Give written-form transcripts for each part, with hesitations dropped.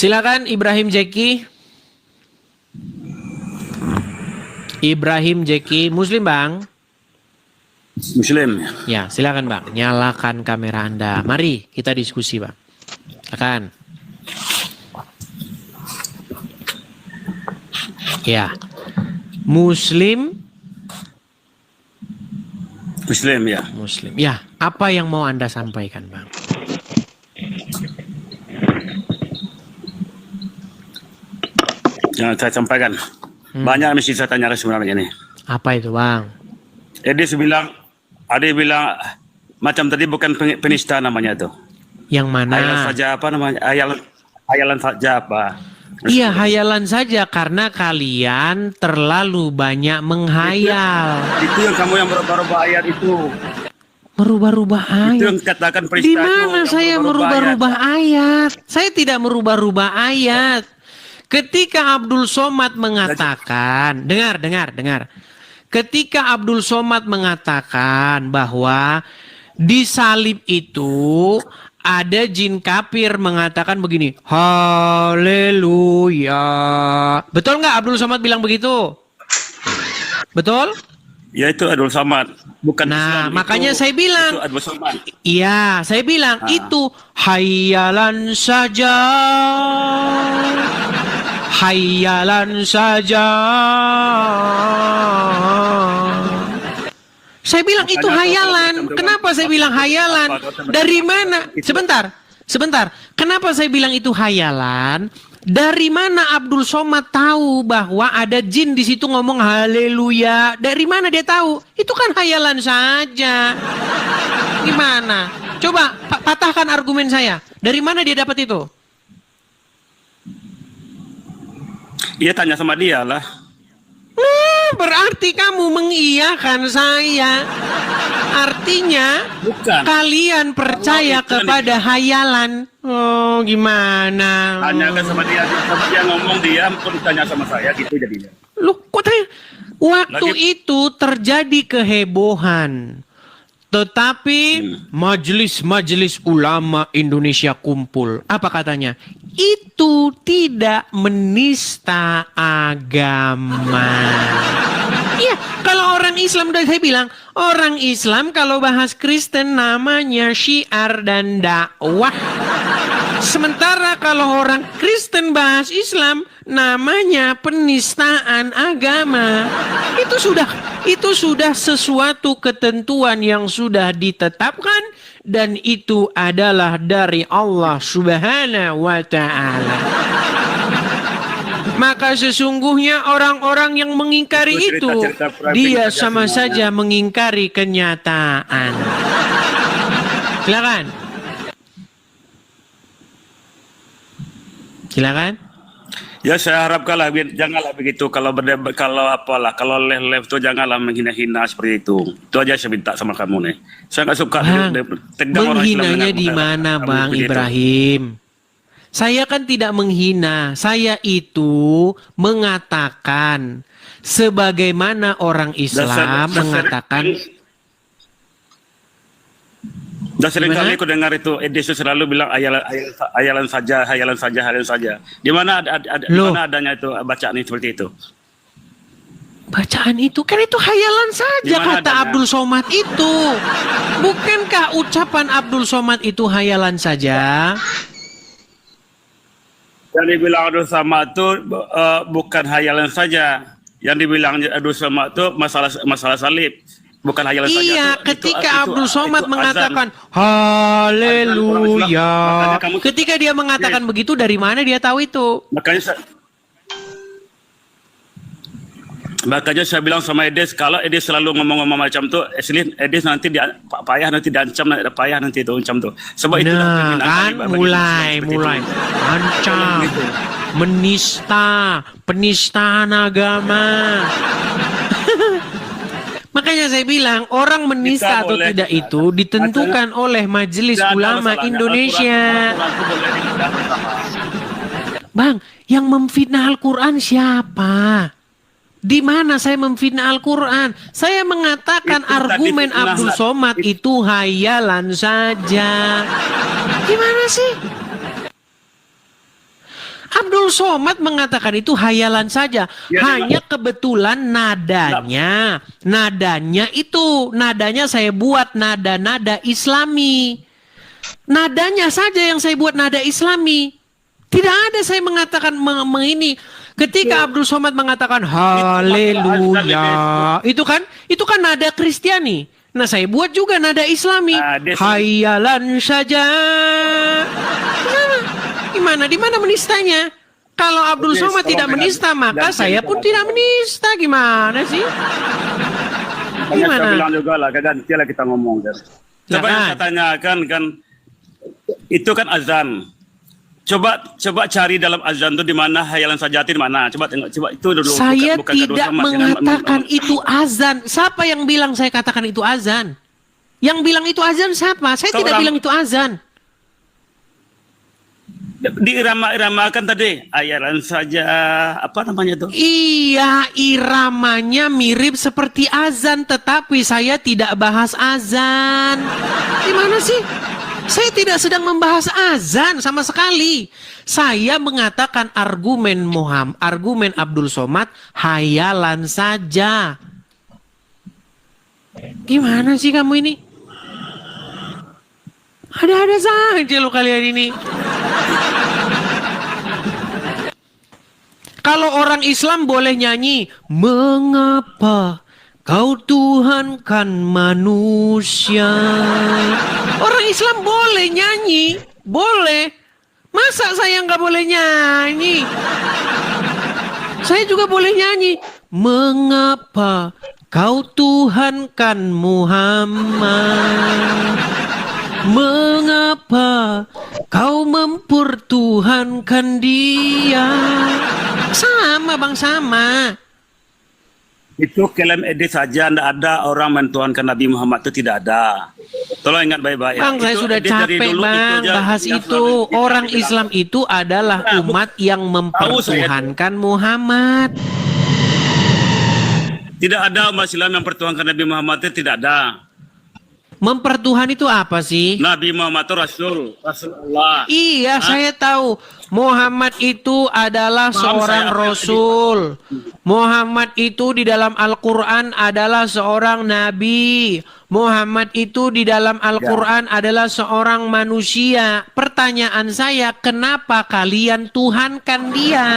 Silakan Ibrahim Jeki. Ibrahim Jeki, Muslim Bang? Muslim. Ya, silakan Bang. Nyalakan kamera Anda. Mari kita diskusi Bang. Silakan. Ya. Muslim? Muslim ya. Muslim. Ya, apa yang mau Anda sampaikan Bang? Yang saya sampaikan. Banyak mesti saya tanya sebenarnya ini. Apa itu Bang? Ade bilang macam tadi bukan penista namanya itu. Yang mana? Hayalan saja apa namanya? Hayalan saja apa? Iya, hayalan saja karena kalian terlalu banyak menghayal. Itu yang kamu yang berubah-ubah ayat itu. Merubah-rubah ayat. Itu yang katakan peristiwa Di itu. mana saya merubah-rubah ayat? Saya tidak merubah-rubah ayat. Ketika Abdul Somad mengatakan, dengar. Ketika Abdul Somad mengatakan bahwa di salib itu ada jin kafir mengatakan begini, haleluya. Betul nggak Abdul Somad bilang begitu? Betul? Ya itu Abdul Somad. Bukan Nah, Islam, makanya saya bilang, itu Abdul Somad. iya, saya bilang itu hayalan saja. Hayalan saja. Saya bilang itu hayalan. Kenapa saya bilang hayalan? Dari mana? Sebentar. Kenapa saya bilang itu hayalan? Dari mana Abdul Somad tahu bahwa ada jin di situ ngomong haleluya? Dari mana dia tahu? Itu kan hayalan saja. Gimana? Coba patahkan argumen saya. Dari mana dia dapat itu? Iya tanya sama dia lah. Berarti kamu mengiyakan saya. Artinya Bukan. kalian percaya kepada hayalan. Oh, gimana? Tanyakan sama dia ngomong dia pun tanya sama saya gitu jadinya. Loh, kok tanya? Waktu itu terjadi kehebohan. Tetapi majelis-majelis ulama Indonesia kumpul. Apa katanya? Itu tidak menista agama. Iya, kalau orang Islam, dan saya bilang, orang Islam kalau bahas Kristen namanya syiar dan dakwah. Sementara kalau orang Kristen bahas Islam namanya penistaan agama. Itu sudah sesuatu ketentuan yang sudah ditetapkan dan itu adalah dari Allah Subhanahu wa taala. Maka sesungguhnya orang-orang yang mengingkari itu dia sama saja mengingkari kenyataan. Silakan. Ya saya harapkanlah janganlah begitu kalau live itu janganlah menghina-hina seperti itu. Itu aja saya minta sama kamu nih. Saya nggak suka tegang orang Islam. Menghinanya di mana Bang Ibrahim? Saya kan tidak menghina. Saya itu mengatakan sebagaimana orang Islam mengatakan. Dan seringkali aku dengar itu Yesus selalu bilang hayalan saja. Di mana adanya itu bacaan seperti itu? Bacaan itu kan itu hayalan saja kata adanya? Abdul Somad itu. Bukankah ucapan Abdul Somad itu hayalan saja? Yang dibilang Abdul Somad itu bukan hayalan saja. Yang dibilang Abdul Somad itu masalah salib. Bukan hayalan saja. Iya, ketika Abdul Somad mengatakan haleluya. Ketika dia mengatakan begitu, dari mana dia tahu itu? Makanya saya bilang sama Edes, kalau Edes selalu ngomong-ngomong macam itu, Edes nanti payah nanti diancam, payah nanti itu ancam tuh. Sebab itu kan mulai ancam, penistaan agama. Makanya saya bilang orang menista atau tidak itu ditentukan oleh Majelis Ulama Indonesia. Bang, yang memfitnah Al-Quran siapa? Di mana saya memfitnah Al-Quran? Saya mengatakan argumen Abdul Somad itu hayalan saja. Gimana sih? Abdul Somad mengatakan itu hayalan saja. Ya, Hanya kebetulan nadanya saya buat nada-nada Islami. Nadanya saja yang saya buat nada Islami. Tidak ada saya mengatakan ini. Ketika Abdul Somad mengatakan haleluya, itu kan nada Kristiani. Nah, saya buat juga nada Islami. Hayalan saja. Gimana? Di mana menistanya? Kalau Abdul Somad tidak menista, maka saya pun tidak menista. Gimana sih? Gimana? Saya bilang juga lah, gantilah kita ngomong. Coba yang saya tanyakan kan, itu kan azan. Coba cari dalam azan itu di mana hayalan sajati di mana? Coba tengok, coba itu dulu. Saya tidak mengatakan itu azan. Siapa yang bilang saya katakan itu azan? Yang bilang itu azan siapa? Saya tidak bilang itu azan. Diirama-iramakan tadi hayalan saja, apa namanya tuh? Iya, iramanya mirip seperti azan, tetapi saya tidak bahas azan. Gimana sih? Saya tidak sedang membahas azan sama sekali. Saya mengatakan argumen Abdul Somad hayalan saja. Gimana sih kamu ini? Ada-ada saja lo kalian ini. Kalau orang Islam boleh nyanyi, mengapa kau Tuhan kan manusia? Orang Islam boleh nyanyi, boleh. Masa saya nggak boleh nyanyi? Saya juga boleh nyanyi. Mengapa kau Tuhan kan Muhammad? Mengapa kau mempertuhankan dia? Sama bang, sama. Itu klaim edit saja, tidak ada orang mentuhankan Nabi Muhammad, itu tidak ada. Tolong ingat baik-baik. Bang, saya sudah capek bang bahas itu. Orang Islam itu adalah umat yang mempertuhankan Muhammad. Tidak ada umat Islam yang mempertuhankan Nabi Muhammad, itu tidak ada. Mempertuhan itu apa sih? Nabi Muhammad itu Rasulullah. Iya, saya tahu. Muhammad itu adalah seorang Rasul. Muhammad itu di dalam Al-Quran adalah seorang Nabi. Muhammad itu di dalam Al-Quran adalah seorang manusia. Pertanyaan saya, kenapa kalian tuhankan dia?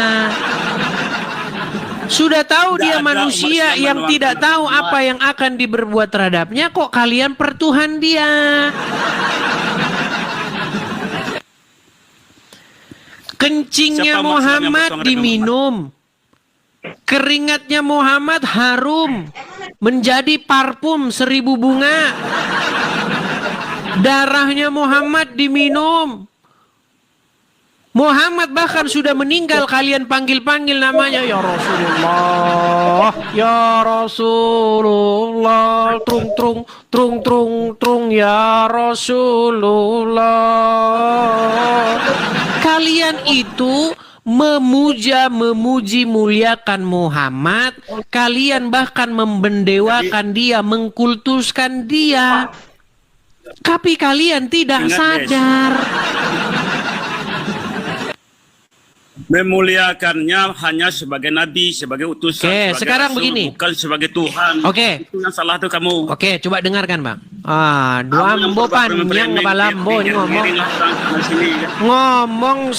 Sudah tahu dia manusia yang tidak tahu apa yang akan diberbuat terhadapnya, kok kalian pertuhan dia? Kencingnya Muhammad diminum, keringatnya Muhammad harum, menjadi parfum 1000 bunga. Darahnya Muhammad diminum. Muhammad bahkan sudah meninggal, kalian panggil-panggil namanya, ya Rasulullah, ya Rasulullah, trung trung trung trung trung, ya Rasulullah. Kalian itu memuji muliakan Muhammad, kalian bahkan membendewakan dia, mengkultuskan dia. Tapi kalian tidak sadar. Memuliakannya hanya sebagai nabi, sebagai utusan. Oke, sebagai sekarang rasul, begini. bukan sebagai Tuhan. Oke. Itu yang salah tuh kamu. Oke, coba dengarkan bang. Dua ambo panjang kepala ambo ini ngomong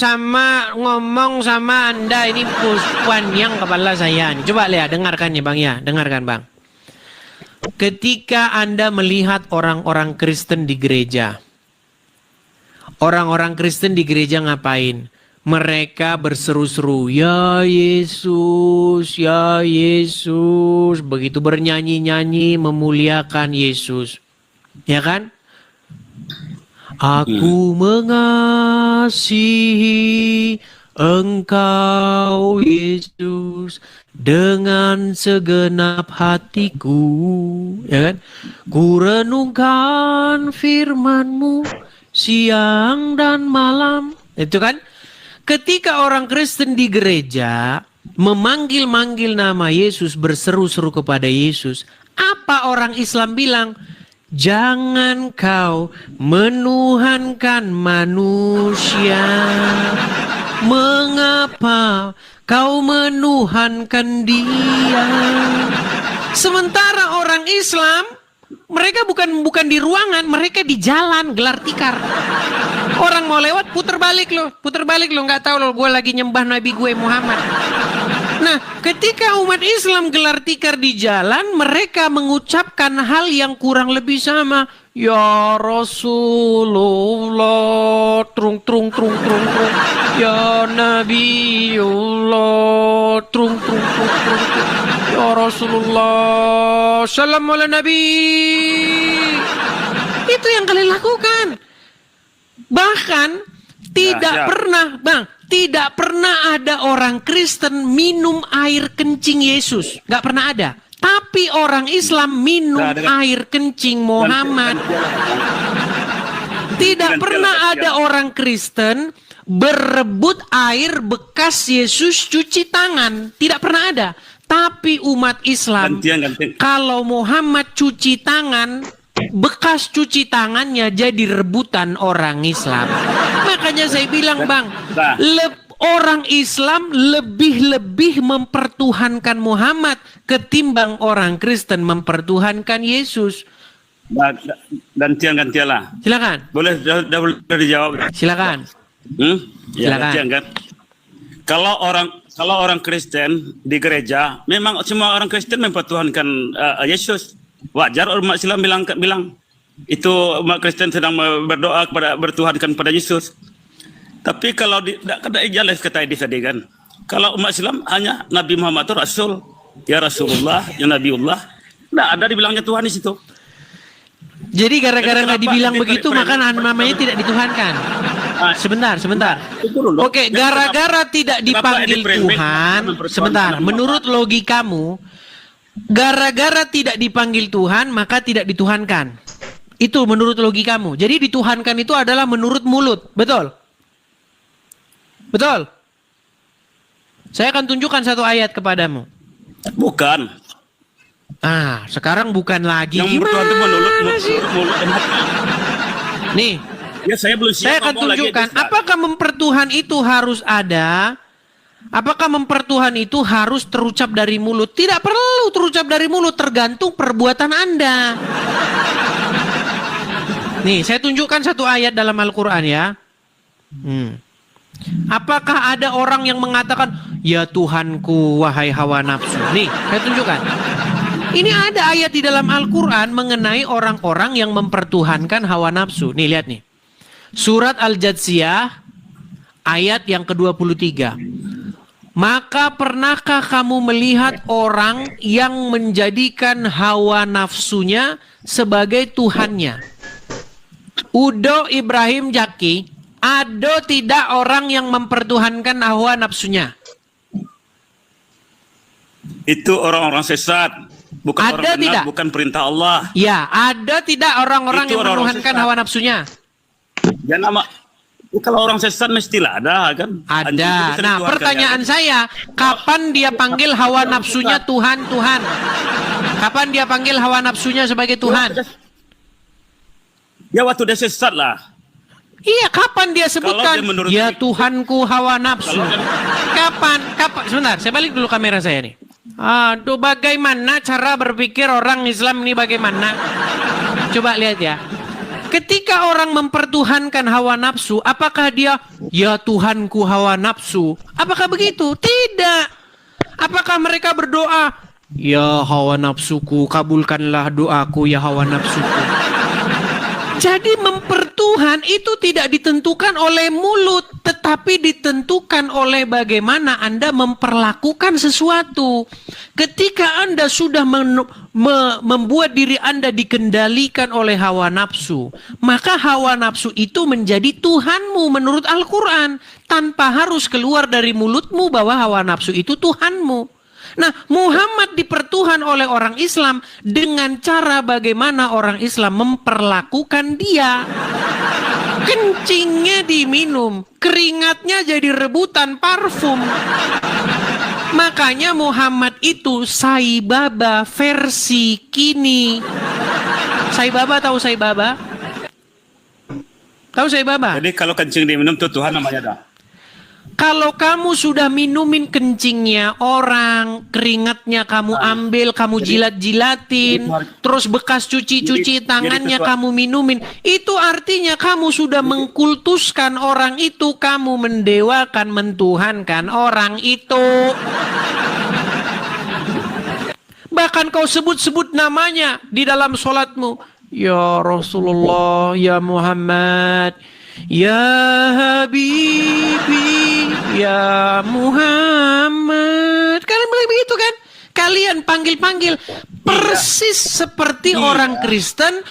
sama Anda ini panjang kepala saya. Coba lihat, dengarkan ya bang ya, dengarkan bang. Ketika Anda melihat orang-orang Kristen di gereja, orang-orang Kristen di gereja ngapain? Mereka berseru-seru, ya Yesus, ya Yesus. Begitu bernyanyi-nyanyi memuliakan Yesus. Ya kan? Aku mengasihi Engkau Yesus dengan segenap hatiku. Ya kan? Ku renungkan firman-Mu siang dan malam. Itu kan? Ketika orang Kristen di gereja memanggil-manggil nama Yesus, berseru-seru kepada Yesus, apa orang Islam bilang? Jangan kau menuhankan manusia. Mengapa Mengapa kau menuhankan dia? Sementara orang Islam, mereka bukan di ruangan, mereka di jalan gelar tikar. Orang mau lewat putar balik lo, nggak tahu lo gue lagi nyembah Nabi gue Muhammad. Nah, ketika umat Islam gelar tikar di jalan, mereka mengucapkan hal yang kurang lebih sama. Ya Rasulullah, trung trung trung trung trung. Ya Nabiullah, trung trung trung trung trung. Ya Rasulullah, salam ala Nabi. Itu yang kalian lakukan. Bahkan tidak pernah ada orang Kristen minum air kencing Yesus. Gak pernah ada. Tapi orang Islam minum air kencing Muhammad. Tidak pernah ada orang Kristen berebut air bekas Yesus cuci tangan. Tidak pernah ada. Tapi umat Islam, kalau Muhammad cuci tangan, bekas cuci tangannya jadi rebutan orang Islam. Makanya saya bilang, Bang, orang Islam lebih mempertuhankan Muhammad ketimbang orang Kristen mempertuhankan Yesus. Gantian-gantianlah. Silakan. Boleh dijawab. Silakan. Ya, Silakan. gantian, kan? Kalau orang Kristen di gereja, memang semua orang Kristen mempertuhankan Yesus. Wajar umat Islam bilang itu umat Kristen sedang berdoa bertuhankan pada Yesus. Tapi kalau kada jelas kata ini tadi kan, kalau umat Islam hanya Nabi Muhammad itu Rasul, ya Rasulullah, ya Nabiullah, nggak ada dibilangnya Tuhan di situ. Jadi gara-gara nggak dibilang begitu, maka namanya tidak dituhankan. Sebentar. Oke, gara-gara tidak dipanggil Tuhan, sebentar. Menurut logikamu, gara-gara tidak dipanggil Tuhan, maka tidak dituhankan. Itu menurut logikamu. Jadi dituhankan itu adalah menurut mulut, betul? Betul? Saya akan tunjukkan satu ayat kepadamu. Bukan. Sekarang bukan lagi. Yang bertuhan itu mulut. Nih. Ya, saya belum siap. Saya akan tunjukkan. Apakah mempertuhan itu harus ada? Apakah mempertuhan itu harus terucap dari mulut? Tidak perlu terucap dari mulut. Tergantung perbuatan Anda. Nih, saya tunjukkan satu ayat dalam Al-Quran ya. Apakah ada orang yang mengatakan, ya Tuhanku, wahai hawa nafsu? Nih, saya tunjukkan. Ini ada ayat di dalam Al-Quran mengenai orang-orang yang mempertuhankan hawa nafsu. Nih, lihat nih. Surat Al-Jatsiyah, ayat yang ke-23. Maka pernahkah kamu melihat orang yang menjadikan hawa nafsunya sebagai Tuhannya? Udo Ibrahim Jaki, ada tidak orang yang mempertuhankan hawa nafsunya? Itu orang-orang sesat, bukan ada orang benar, tidak? Bukan perintah Allah. Ya, ada tidak orang-orang yang mempertuhankan hawa nafsunya? Ya kalau orang sesat mestilah ada kan? Ada. Nah, pertanyaan saya, kapan dia panggil hawa nafsunya Tuhan? Kapan dia panggil hawa nafsunya sebagai Tuhan? Ya waktu dia sesat lah. Iya, kapan dia sebutkan, ya Tuhanku hawa nafsu? Kapan? Sebentar, saya balik dulu kamera saya nih. Aduh, bagaimana cara berpikir orang Islam ini bagaimana? Coba lihat ya. Ketika orang mempertuhankan hawa nafsu, apakah dia, ya Tuhanku hawa nafsu? Apakah begitu? Tidak. Apakah mereka berdoa, ya hawa nafsuku, kabulkanlah doaku, ya hawa nafsuku? Jadi mempertuhan itu tidak ditentukan oleh mulut, tetapi ditentukan oleh bagaimana Anda memperlakukan sesuatu. Ketika Anda sudah membuat diri Anda dikendalikan oleh hawa nafsu, maka hawa nafsu itu menjadi Tuhanmu menurut Al-Quran, tanpa harus keluar dari mulutmu bahwa hawa nafsu itu Tuhanmu. Nah, Muhammad dipertuhan oleh orang Islam dengan cara bagaimana orang Islam memperlakukan dia. Kencingnya diminum, keringatnya jadi rebutan parfum. Makanya Muhammad itu Sai Baba versi kini. Sai Baba, tahu Sai Baba? Tahu Sai Baba? Jadi kalau kencing diminum itu Tuhan namanya dah. Kalau kamu sudah minumin kencingnya orang, keringatnya kamu ambil, kamu jilat-jilatin, terus bekas cuci-cuci tangannya kamu minumin, itu artinya kamu sudah mengkultuskan orang itu, kamu mendewakan, mentuhankan orang itu. Bahkan kau sebut-sebut namanya di dalam sholatmu. Ya Rasulullah, ya Muhammad, ya Habibi, ya Muhammad. Kalian bilang begitu kan? Kalian panggil-panggil persis seperti orang Kristen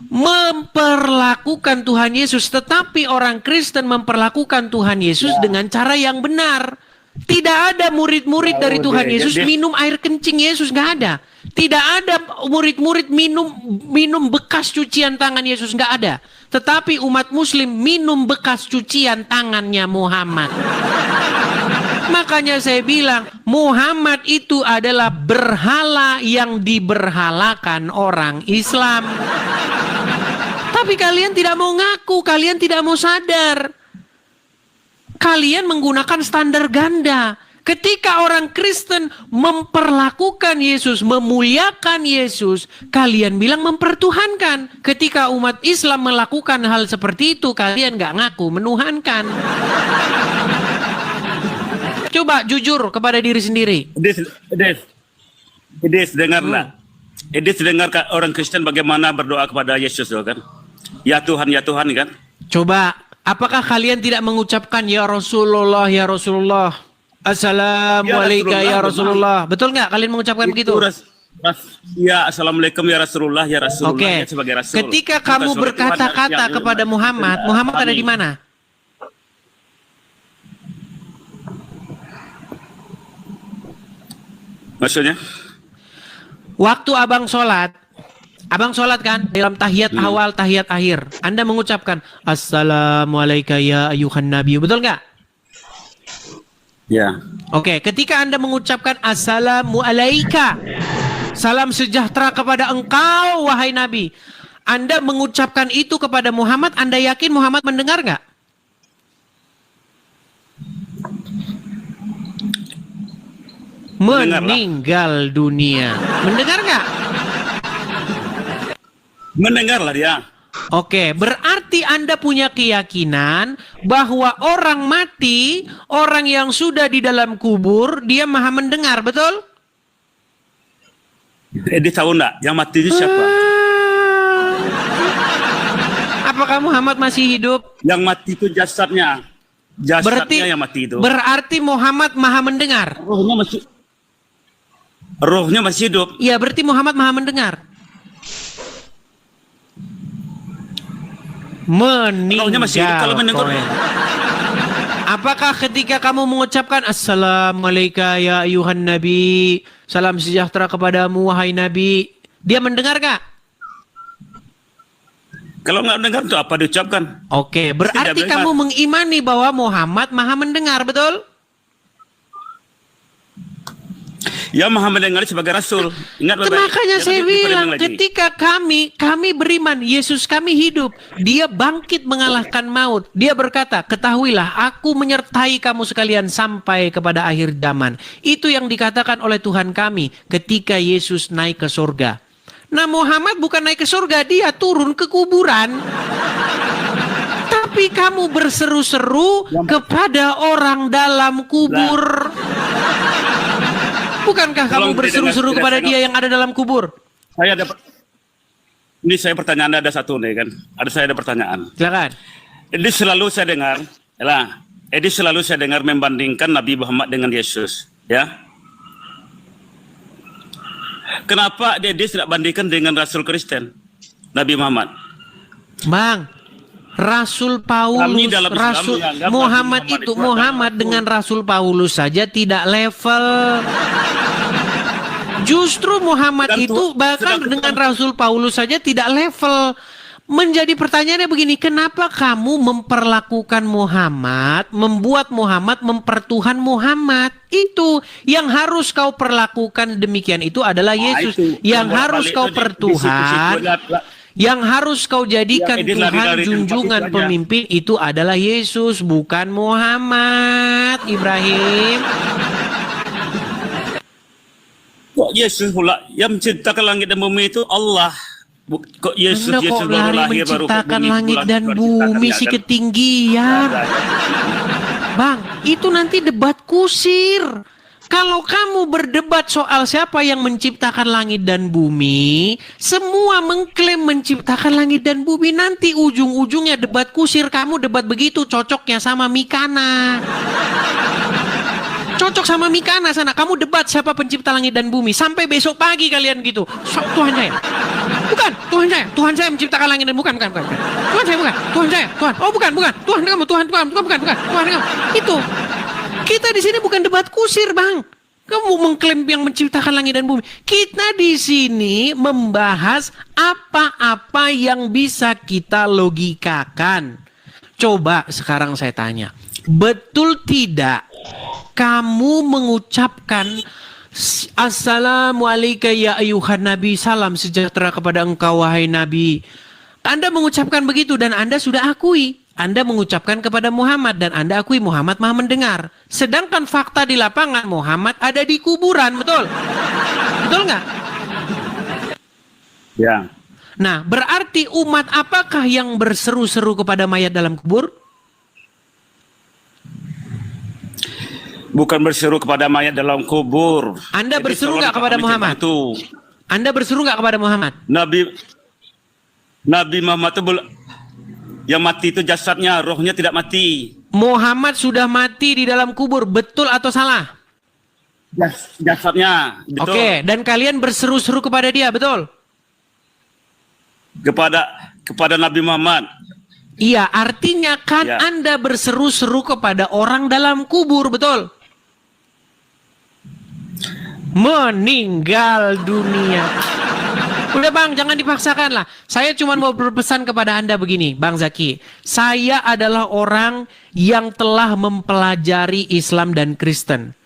memperlakukan Tuhan Yesus. Tetapi orang Kristen memperlakukan Tuhan Yesus dengan cara yang benar. Tidak ada murid-murid dari Tuhan Yesus minum air kencing Yesus, nggak ada. Tidak ada murid-murid minum bekas cucian tangan Yesus, nggak ada. Tetapi umat Muslim minum bekas cucian tangannya Muhammad. Makanya saya bilang Muhammad itu adalah berhala yang diberhalakan orang Islam. Tapi kalian tidak mau ngaku, kalian tidak mau sadar. Kalian menggunakan standar ganda. Ketika orang Kristen memperlakukan Yesus, memuliakan Yesus, kalian bilang mempertuhankan. Ketika umat Islam melakukan hal seperti itu, kalian nggak ngaku menuhankan. Coba jujur kepada diri sendiri. Edis, dengarlah. Edis dengar orang Kristen bagaimana berdoa kepada Yesus, kan? Ya Tuhan, kan? Coba, apakah kalian tidak mengucapkan ya Rasulullah, ya Rasulullah? Assalamualaikum ya Rasulullah. Betul nggak kalian mengucapkan begitu? Ya, assalamualaikum ya Rasulullah, ya Rasulullah. Oke. Ya, sebagai Rasul. Ketika kamu berkata-kata kepada Muhammad, Muhammad ada di mana? Maksudnya? Waktu abang sholat kan dalam tahiyat awal, tahiyat akhir. Anda mengucapkan Assalamualaikum ya ayuhan nabi. Betul nggak? Ya. Oke, ketika Anda mengucapkan Assalamualaikum, salam sejahtera kepada engkau wahai Nabi. Anda mengucapkan itu kepada Muhammad, Anda yakin Muhammad mendengar nggak? Meninggal dunia. Mendengar nggak? Mendengarlah dia. Oke, berarti Anda punya keyakinan bahwa orang mati, orang yang sudah di dalam kubur, dia maha mendengar, betul? Dia tahu enggak yang mati itu siapa? Apakah Muhammad masih hidup? Yang mati itu jasadnya. Jasadnya yang mati itu. Berarti Muhammad maha mendengar. Rohnya masih hidup. Iya, berarti Muhammad maha mendengar. Meninggal. Apakah ketika kamu mengucapkan Assalamualaikum ya ayuhan nabi, salam sejahtera kepadamu wahai nabi, dia mendengar gak? Kalau nggak mendengar itu apa diucapkan? Oke, berarti kamu mengimani bahwa Muhammad maha mendengar, betul? Ya maha mendengar sebagai Rasul. Ingat baik-baik. Makanya saya bilang ketika kami beriman Yesus kami hidup, dia bangkit mengalahkan maut. Dia berkata, ketahuilah aku menyertai kamu sekalian sampai kepada akhir zaman. Itu yang dikatakan oleh Tuhan kami ketika Yesus naik ke surga. Nah, Muhammad bukan naik ke surga, dia turun ke kuburan. Tapi kamu berseru-seru kepada orang dalam kubur. Bukankah kamu berseru-seru kepada dia yang ada dalam kubur? Ini saya pertanyaan ada satu nih kan. Ada pertanyaan. Silakan. Ini selalu saya dengar membandingkan Nabi Muhammad dengan Yesus, ya. Kenapa dia tidak bandingkan dengan Rasul Kristen, Nabi Muhammad? Bang, Rasul Paulus, Rasul Muhammad itu Muhammad dengan Rasul Paulus saja tidak level. Justru Muhammad itu bahkan dengan Rasul Paulus saja tidak level. Menjadi pertanyaannya begini, kenapa kamu memperlakukan Muhammad, membuat Muhammad mempertuhan Muhammad? Itu yang harus kau perlakukan demikian itu adalah Yesus. Yang harus kau pertuhan, Yang harus kau jadikan Yang ini Tuhan lari-lari tempat junjungan itu aja. pemimpin itu adalah Yesus, bukan Muhammad, Ibrahim. Kok Yesus pula yang menciptakan langit dan bumi itu Allah. Kok Yesus Anda kok baru lari lahir baru menciptakan bumi langit bulan dan baru bumi diciptakannya, si kan? ketinggian. Bang, itu nanti debat kusir. Kalau kamu berdebat soal siapa yang menciptakan langit dan bumi, semua mengklaim menciptakan langit dan bumi, nanti ujung-ujungnya debat kusir. Kamu debat begitu cocoknya sama Mikana. Cocok sama Mikana sana. Kamu debat siapa pencipta langit dan bumi. Sampai besok pagi kalian gitu. Tuhan saya. Bukan, Tuhan saya. Tuhan saya menciptakan langit dan bukan. Tuhan saya bukan. Tuhan saya. Tuhan. Oh bukan. Tuhan kamu. Tuhan. Bukan. Tuhan kamu. Itu. Kita di sini bukan debat kusir, Bang. Kamu mengklaim yang menciptakan langit dan bumi. Kita di sini membahas apa-apa yang bisa kita logikakan. Coba sekarang saya tanya. Betul tidak kamu mengucapkan Assalamualaikum ya ayuhan Nabi, salam sejahtera kepada engkau wahai Nabi. Anda mengucapkan begitu dan Anda sudah akui. Anda mengucapkan kepada Muhammad dan Anda akui Muhammad maha mendengar. Sedangkan fakta di lapangan Muhammad ada di kuburan, betul? Betul nggak? Ya. Nah, berarti umat apakah yang berseru-seru kepada mayat dalam kubur? Bukan berseru kepada mayat dalam kubur. Anda Jadi berseru nggak tolong kepada dipahami Muhammad? tentang itu. Anda berseru nggak kepada Muhammad? Nabi Muhammad itu yang mati itu jasadnya, rohnya tidak mati. Muhammad sudah mati di dalam kubur, betul atau salah? Jasadnya, betul. Oke, dan kalian berseru-seru kepada dia, betul? Kepada Nabi Muhammad. Iya, artinya kan Ya. Anda berseru-seru kepada orang dalam kubur, betul? Meninggal dunia. Udah Bang, jangan dipaksakan lah. Saya cuma mau berpesan kepada Anda begini, Bang Zaki. Saya adalah orang yang telah mempelajari Islam dan Kristen.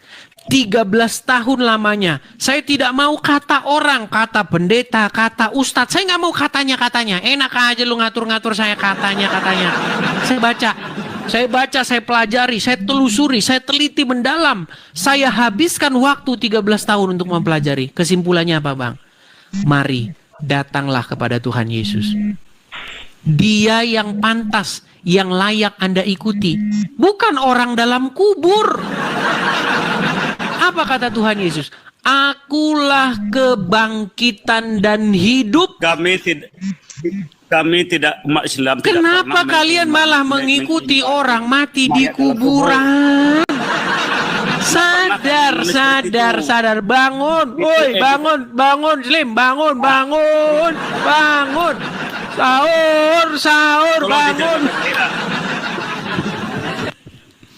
13 tahun lamanya. Saya tidak mau kata orang, kata pendeta, kata ustadz. Saya nggak mau katanya-katanya. Enak aja lu ngatur-ngatur saya katanya-katanya. Saya baca, saya pelajari, saya telusuri, saya teliti mendalam. Saya habiskan waktu 13 tahun untuk mempelajari. Kesimpulannya apa Bang? Mari, datanglah kepada Tuhan Yesus. Dia yang pantas, yang layak Anda ikuti. Bukan orang dalam kubur. Apa kata Tuhan Yesus? Akulah kebangkitan dan hidup. Kami tidak umat Islam. Kenapa kalian malah mengikuti orang mati di kuburan? Sadar. Bangun. Woi, bangun, Slim. Bangun. Sahur, bangun.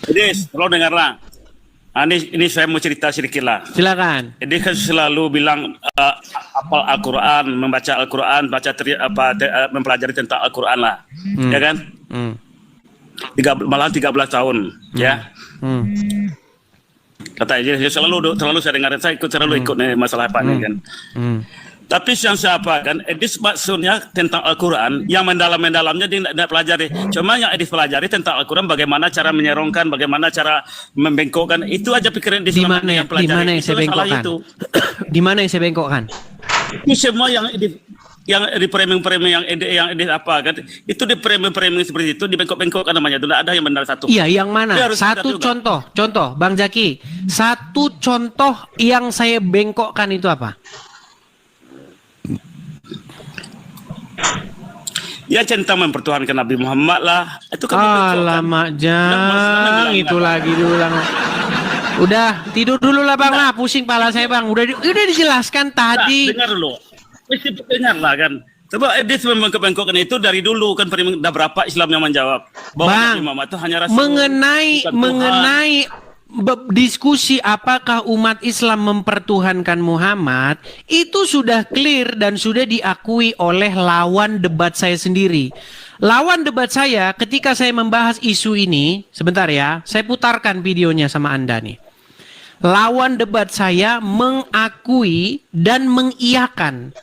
Jadi, tolong dengarlah. Ini saya mau cerita sedikit lah. Silakan. Jadi kan selalu bilang hafal Al-Quran, membaca Al-Quran, mempelajari tentang Al-Quran lah, ya kan? Malah 13 tahun, ya. Kata dia selalu saya dengar, saya selalu ikut masalah apa ini kan. Tapi yang siapa kan, Edis maksudnya tentang Al-Quran, yang mendalamnya dia tidak pelajari. Cuma yang Edis pelajari tentang Al-Quran, bagaimana cara menyerongkan, bagaimana cara membengkokkan, itu aja pikiran Edis. Di mana yang saya bengkokkan? Di mana yang saya bengkokkan? Itu semua yang di framing-framing yang Edis apa kan, itu di framing-framing seperti itu, dibengkok-bengkokkan namanya. Tidak ada yang benar satu. Iya, yang mana? Satu contoh, Bang Zaki. Satu contoh yang saya bengkokkan itu apa? Ya cinta mempertuhankan Nabi Muhammad lah. Itu kan alamak Jang, itu lagi diulang. Udah, tidur dulu lah Bang lah, pusing pala saya Bang. Udah dijelaskan tadi. Dengar dulu. Mesti dengar lah kan. Coba Edis membengkok-bengkokkan itu dari dulu kan, udah berapa Islam yang menjawab bahwa Bang, Nabi Muhammad itu hanya rasul. Mengenai diskusi apakah umat Islam mempertuhankan Muhammad, itu sudah clear dan sudah diakui oleh lawan debat saya sendiri. Lawan debat saya ketika saya membahas isu ini, sebentar ya, saya putarkan videonya sama Anda nih. Lawan debat saya mengakui dan mengiyakan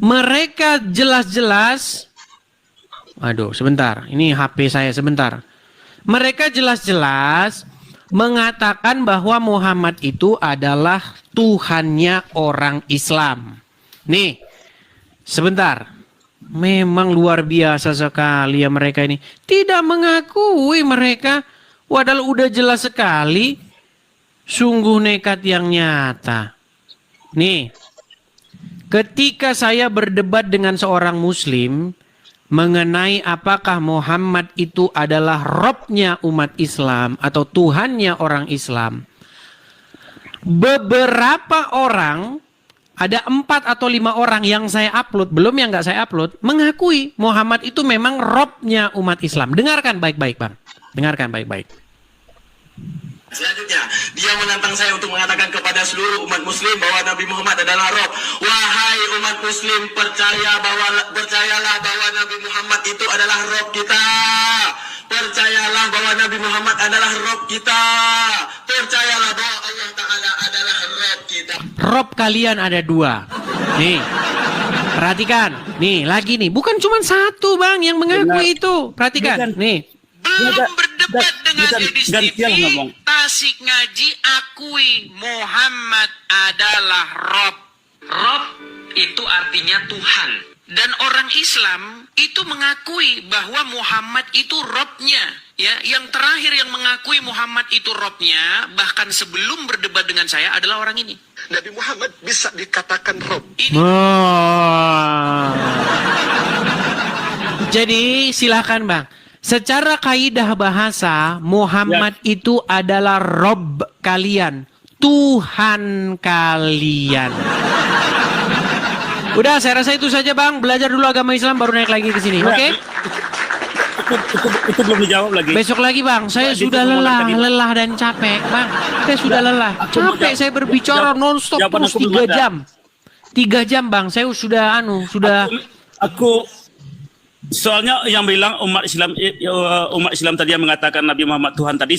Mereka jelas-jelas, aduh sebentar, ini HP saya sebentar. Mereka jelas-jelas mengatakan bahwa Muhammad itu adalah Tuhannya orang Islam. Nih, sebentar. Memang luar biasa sekali ya mereka ini. Tidak mengakui mereka, padahal udah jelas sekali. Sungguh nekat yang nyata. Nih, ketika saya berdebat dengan seorang muslim mengenai apakah Muhammad itu adalah Robnya umat Islam atau Tuhannya orang Islam, beberapa orang, ada 4 atau 5 orang yang saya upload, belum yang nggak saya upload, mengakui Muhammad itu memang Robnya umat Islam. Dengarkan baik-baik Bang, dengarkan baik-baik. Selanjutnya, dia menantang saya untuk mengatakan kepada seluruh umat muslim bahwa Nabi Muhammad adalah Rob. Wahai umat muslim, percayalah bahwa Nabi Muhammad itu adalah Rob kita. Percayalah bahwa Nabi Muhammad adalah Rob kita. Percayalah bahwa Allah Ta'ala adalah Rob kita. Rob kalian ada 2. Nih, perhatikan. Nih, lagi nih. Bukan cuma 1 Bang yang mengakui itu. Perhatikan, nih. Belum berdebat dengan Edis TV, ngomong. Tasik Ngaji akui Muhammad adalah Rob. Rob itu artinya Tuhan. Dan orang Islam itu mengakui bahwa Muhammad itu Robnya. Ya, yang terakhir yang mengakui Muhammad itu Robnya, bahkan sebelum berdebat dengan saya adalah orang ini. Nabi Muhammad bisa dikatakan Rob. Ini Jadi silakan Bang. Secara kaidah bahasa, Muhammad itu adalah Rob kalian, Tuhan kalian. Udah, saya rasa itu saja Bang. Belajar dulu agama Islam baru naik lagi ke sini, oke? Itu belum dijawab lagi. Besok lagi Bang. Saya Nah, sudah itu lelah, itu. lelah dan capek Bang. Saya sudah lelah, capek. Saya berbicara nonstop jawaban terus aku belum 3 ada. jam. 3 jam Bang. Saya sudah Aku soalnya yang bilang umat Islam tadi yang mengatakan Nabi Muhammad Tuhan tadi,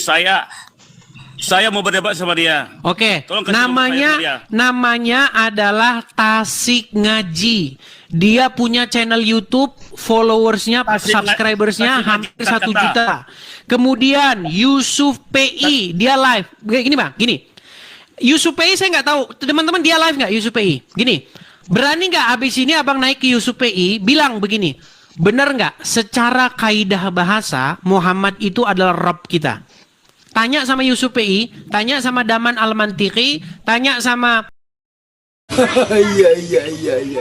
saya mau berdebat sama dia. Oke, Tolong kasih nomor saya sama dia. namanya adalah Tasik Ngaji. Dia punya channel YouTube, followersnya, subscribersnya Tasik Ngaji, hampir 1 kata-kata. juta. Kemudian Yusuf PI, dia live. Gini Bang, gini. Yusuf PI saya nggak tahu, teman-teman dia live nggak Yusuf PI? Gini, berani nggak abis ini abang naik ke Yusuf PI, bilang begini, benar nggak? Secara kaidah bahasa, Muhammad itu adalah Rabb kita. Tanya sama Yusuf PI, tanya sama Daman Al-Mantiki, tanya sama Iya.